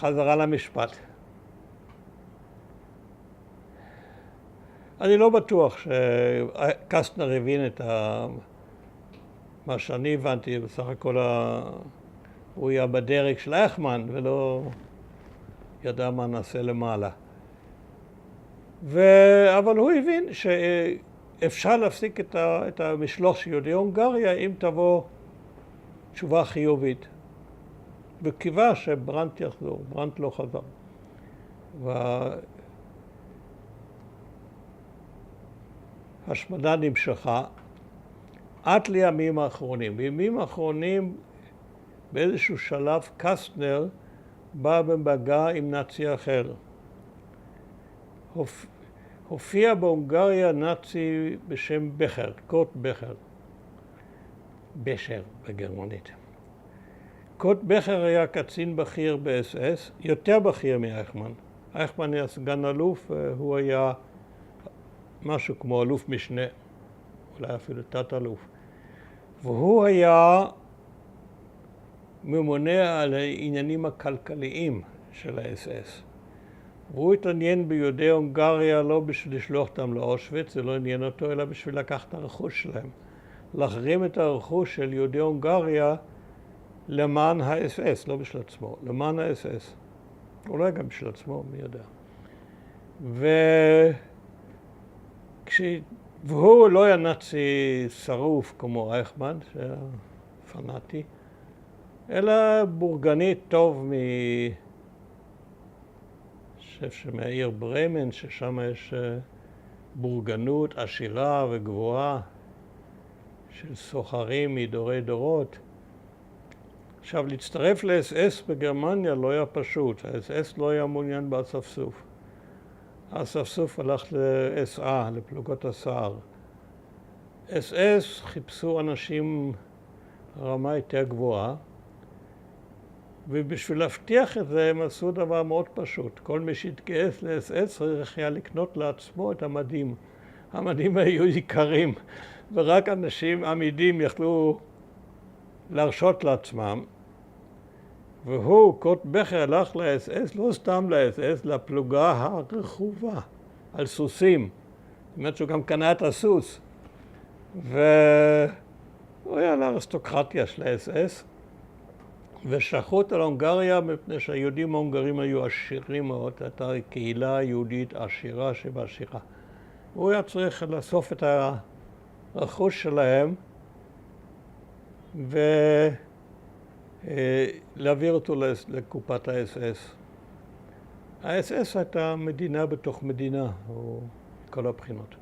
חזרה למשפט. אני לא בטוח שקסטנר הבין את מה שאני הבנתי, בסך הכל הוא היה בדרג של אייכמן ולא ידע מה נעשה למעלה. אבל הוא הבין שאפשר להפסיק את המשלוח של יהודי הונגריה אם תבוא תשובה חיובית. וקיווה שברנט יחזור, ברנט לא חזר. וההשמדה נמשכה עד לימים האחרונים. בימים האחרונים באיזשהו שלב קסטנר בא במגע עם נאצי אחר. הופיע בהונגריה נאצי בשם בכר, קורט בכר. בשר בגרמנית. קורט בכר היה קצין בכיר ב-SS, יותר בכיר מאייכמן. אייכמן היה סגן אלוף, הוא היה משהו כמו אלוף משנה, אולי אפילו תת אלוף. והוא היה ממונה על העניינים הכלכליים של ה-SS. והוא התעניין ביהודי הונגריה לא בשביל לשלוח אותם לאושוויץ, זה לא עניין אותו, אלא בשביל לקחת את הרכוש שלהם. להחרים את הרכוש של יהודי הונגריה למען ה-SS, לא בשביל עצמו, למען ה-SS. אולי גם בשביל עצמו, מי יודע. והוא לא היה נאצי שרוף כמו אייכמן, שהיה פנאטי, אלא בורגני טוב מהעיר ברמן, ששם יש בורגנות עשירה וגבוהה של סוחרים מדורי דורות. עכשיו, להצטרף ל-SS בגרמניה לא היה פשוט. ה-SS לא היה מעוניין באספסוף. האספסוף הלך ל-SA, לפלוגות הסער. SS חיפשו אנשים רמה יותר גבוהה, ובשביל להבטיח את זה הם עשו דבר מאוד פשוט. כל מי שהתגייס ל-SS צריך היה לקנות לעצמו את המדים. המדים היו יקרים, ורק אנשים עמידים יכלו להרשות לעצמם. והוא, קורט בכר, הלך ל-SS, לא סתם ל-SS, לפלוגה הרכובה, על סוסים. זאת אומרת שהוא גם קנה את הסוס. והוא היה לאריסטוקרטיה של ה-SS, ושלחו אותו להונגריה מפני שהיהודים ההונגרים היו עשירים מאוד, הייתה קהילה יהודית עשירה שבעשירה. הוא היה צריך לאסוף את הרכוש שלהם ולהעביר אותו לקופת ה-SS. ה-SS הייתה מדינה בתוך מדינה, מכל הבחינות.